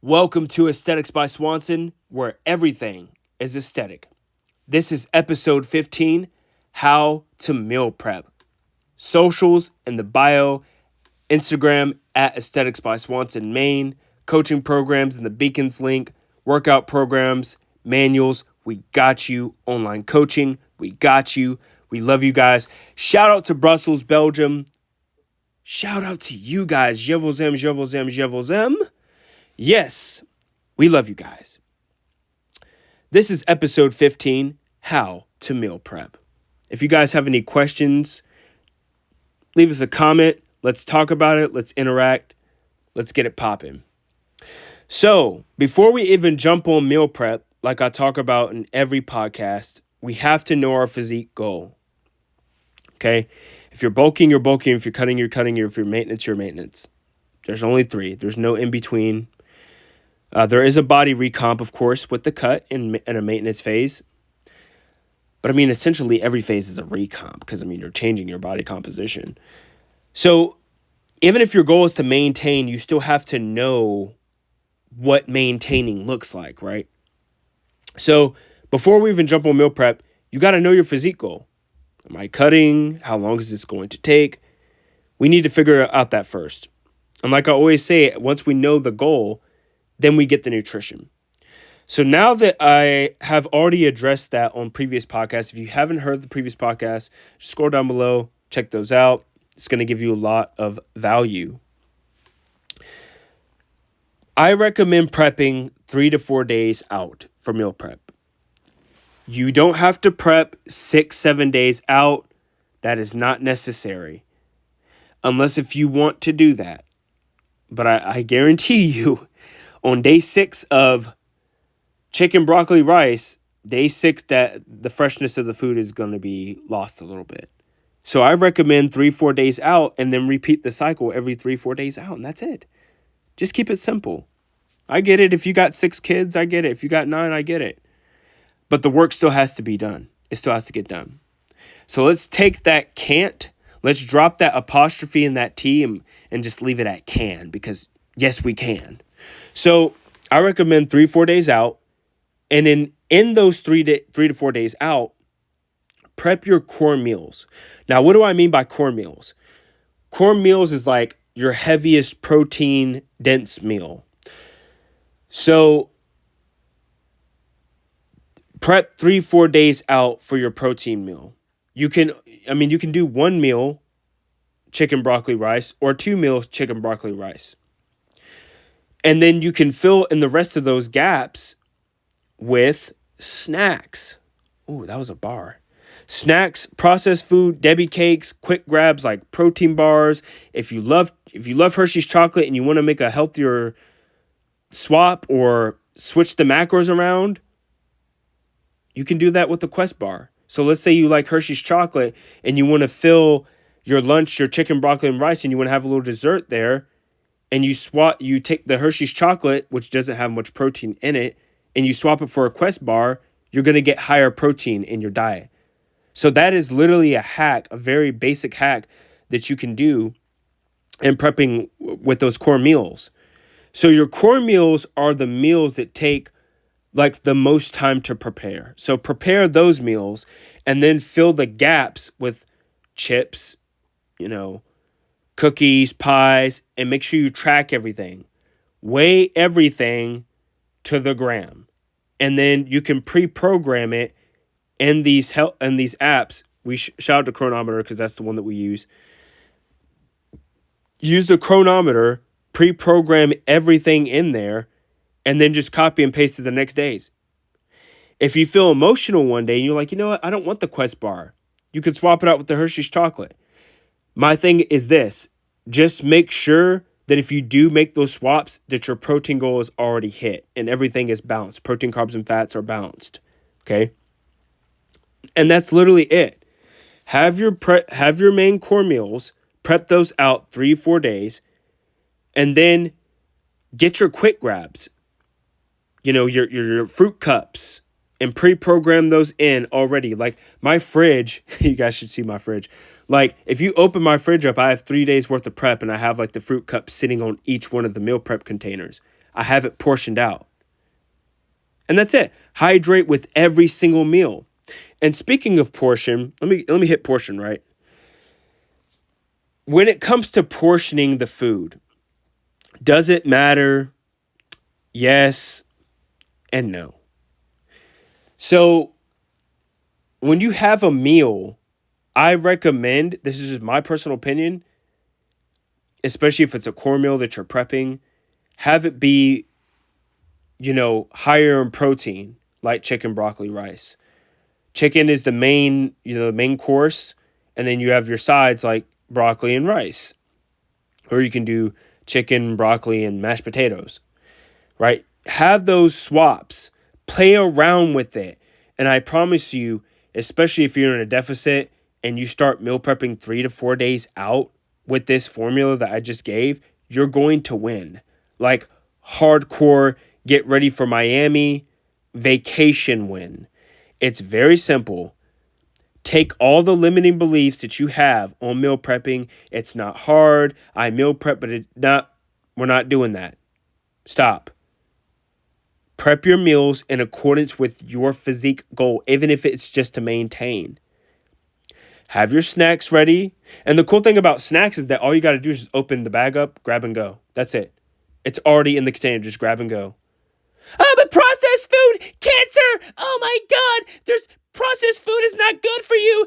Welcome to Aesthetics by Swanson, where everything is aesthetic. This is episode 15, How to Meal Prep. Socials in the bio, Instagram at Aesthetics by Swanson Main, coaching programs in the beacons link, workout programs, manuals. We got you. Online coaching. We got you. We love you guys. Shout out to Brussels, Belgium. Shout out to you guys. Je vous aime, je vous aime, je vous aime. Yes, we love you guys. This is episode 15, How to Meal Prep. If you guys have any questions, leave us a comment. Let's talk about it. Let's interact. Let's get it popping. So, before we even jump on meal prep, like I talk about in every podcast, we have to know our physique goal. Okay? If you're bulking, you're bulking. If you're cutting, you're cutting. If you're maintenance, you're maintenance. There's only three. There's no in between. There is a body recomp, of course, with the cut in a maintenance phase. But, essentially every phase is a recomp because, you're changing your body composition. So, even if your goal is to maintain, you still have to know what maintaining looks like, right? So, before we even jump on meal prep, you got to know your physique goal. Am I cutting? How long is this going to take? We need to figure out that first. And like I always say, once we know the goal, then we get the nutrition. So now that I have already addressed that on previous podcasts, if you haven't heard the previous podcast, scroll down below, check those out. It's going to give you a lot of value. I recommend prepping 3 to 4 days out for meal prep. You don't have to prep 6-7 days out. That is not necessary. Unless if you want to do that. But I guarantee you, on day 6 of chicken, broccoli, rice, day 6, that the freshness of the food is going to be lost a little bit. So I recommend 3-4 days out and then repeat the cycle every 3-4 days out. And that's it. Just keep it simple. I get it. If you got 6 kids, I get it. If you got 9, I get it. But the work still has to be done. It still has to get done. So let's take that can't. Let's drop that apostrophe in that T and just leave it at can, because yes, we can. So I recommend 3-4 days out. And in those 3 to 4 days out, prep your core meals. Now, what do I mean by core meals? Core meals is like your heaviest protein dense meal. So prep 3-4 days out for your protein meal. You can do 1 meal, chicken, broccoli, rice, or 2 meals, chicken, broccoli, rice. And then you can fill in the rest of those gaps with snacks. Ooh, that was a bar. Snacks, processed food, Debbie cakes, quick grabs like protein bars. If you love Hershey's chocolate and you want to make a healthier swap or switch the macros around, you can do that with the Quest bar. So let's say you like Hershey's chocolate and you want to fill your lunch, your chicken, broccoli, and rice, and you want to have a little dessert there, and you take the Hershey's chocolate, which doesn't have much protein in it, and you swap it for a Quest bar, you're going to get higher protein in your diet. So that is literally a hack, a very basic hack that you can do in prepping with those core meals. So your core meals are the meals that take like the most time to prepare. So prepare those meals and then fill the gaps with chips, cookies, pies, and make sure you track everything. Weigh everything to the gram. And then you can pre-program it in these apps. We shout out to Chronometer because that's the one that we use. Use the Chronometer, pre-program everything in there, and then just copy and paste it the next days. If you feel emotional one day and you're like, you know what, I don't want the Quest bar, you could swap it out with the Hershey's chocolate. My thing is this: just make sure that if you do make those swaps, that your protein goal is already hit and everything is balanced. Protein, carbs, and fats are balanced. Okay? And that's literally it. Have your main core meals, prep those out 3-4 days, and then get your quick grabs. Your fruit cups, and pre-program those in already. Like my fridge, you guys should see my fridge. Like if you open my fridge up, I have 3 days worth of prep, and I have like the fruit cups sitting on each one of the meal prep containers. I have it portioned out. And that's it. Hydrate with every single meal. And speaking of portion, let me hit portion, right? When it comes to portioning the food, does it matter? Yes and no. So when you have a meal, I recommend, this is just my personal opinion, especially if it's a core meal that you're prepping, have it be, higher in protein, like chicken, broccoli, rice. Chicken is the main course, and then you have your sides like broccoli and rice. Or you can do chicken, broccoli, and mashed potatoes, right? Have those swaps. Play around with it. And I promise you, especially if you're in a deficit and you start meal prepping 3 to 4 days out with this formula that I just gave, you're going to win. Like hardcore, get ready for Miami, vacation win. It's very simple. Take all the limiting beliefs that you have on meal prepping. It's not hard. I meal prep, but we're not doing that. Stop. Prep your meals in accordance with your physique goal, even if it's just to maintain. Have your snacks ready. And the cool thing about snacks is that all you got to do is just open the bag up, grab and go. That's it. It's already in the container. Just grab and go. Oh, but processed food, cancer. Oh my God. Processed food is not good for you.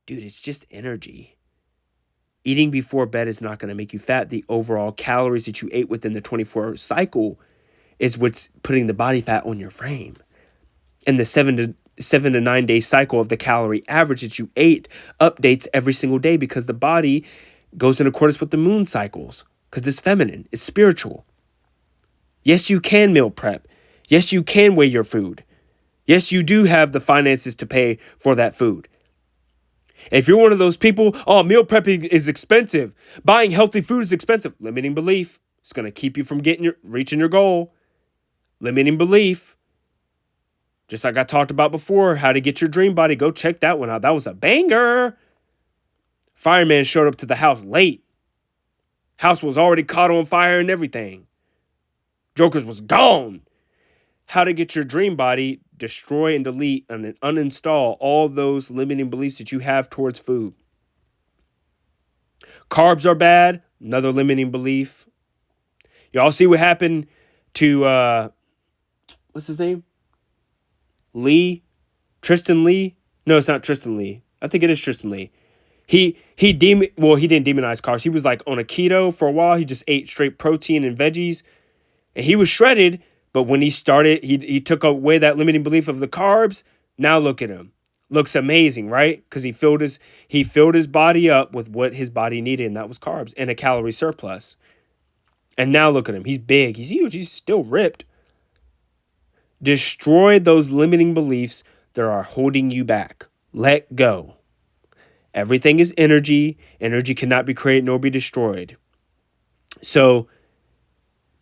Dude, it's just energy. Eating before bed is not going to make you fat. The overall calories that you ate within the 24-hour cycle is what's putting the body fat on your frame. And the 7 to 9 day cycle of the calorie average that you ate updates every single day because the body goes in accordance with the moon cycles because it's feminine, it's spiritual. Yes, you can meal prep. Yes, you can weigh your food. Yes, you do have the finances to pay for that food. If you're one of those people, meal prepping is expensive. Buying healthy food is expensive. Limiting belief. It's going to keep you from reaching your goal. Limiting belief. Just like I talked about before, how to get your dream body. Go check that one out. That was a banger. Fireman showed up to the house late. House was already caught on fire and everything. Jokers was gone. How to get your dream body, destroy and delete and uninstall all those limiting beliefs that you have towards food. Carbs are bad, another limiting belief. Y'all see what happened to, what's his name? Tristan Lee? No, it's not Tristan Lee. I think it is Tristan Lee. He didn't demonize carbs. He was like on a keto for a while. He just ate straight protein and veggies. And he was shredded, but when he started, he took away that limiting belief of the carbs. Now look at him. Looks amazing, right? Because he filled his body up with what his body needed, and that was carbs and a calorie surplus. And now look at him. He's big. He's huge. He's still ripped. Destroy those limiting beliefs that are holding you back. Let go. Everything is energy. Energy cannot be created nor be destroyed. So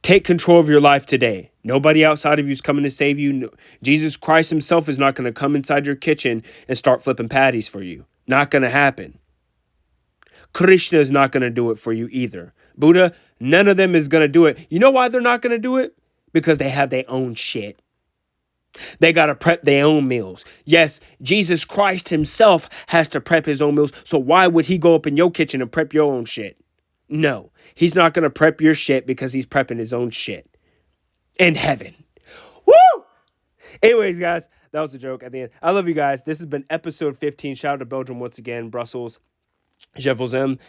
take control of your life today. Nobody outside of you is coming to save you. No, Jesus Christ himself is not going to come inside your kitchen and start flipping patties for you. Not going to happen. Krishna is not going to do it for you either. Buddha, none of them is going to do it. You know why they're not going to do it? Because they have their own shit. They got to prep their own meals. Yes, Jesus Christ himself has to prep his own meals. So why would he go up in your kitchen and prep your own shit? No, he's not going to prep your shit because he's prepping his own shit in heaven. Woo! Anyways, guys, that was a joke at the end. I love you guys. This has been episode 15. Shout out to Belgium once again. Brussels. Je vous aime.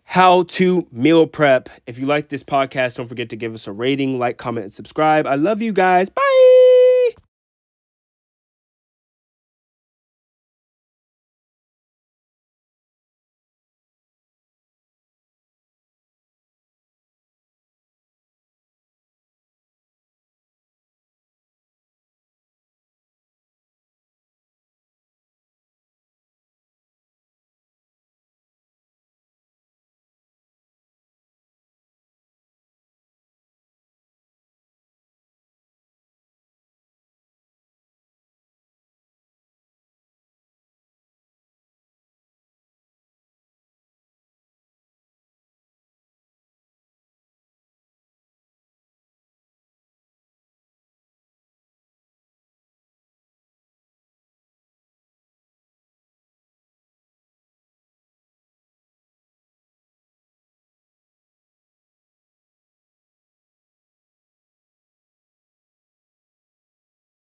How to meal prep. If you like this podcast, don't forget to give us a rating, like, comment, and subscribe. I love you guys. Bye.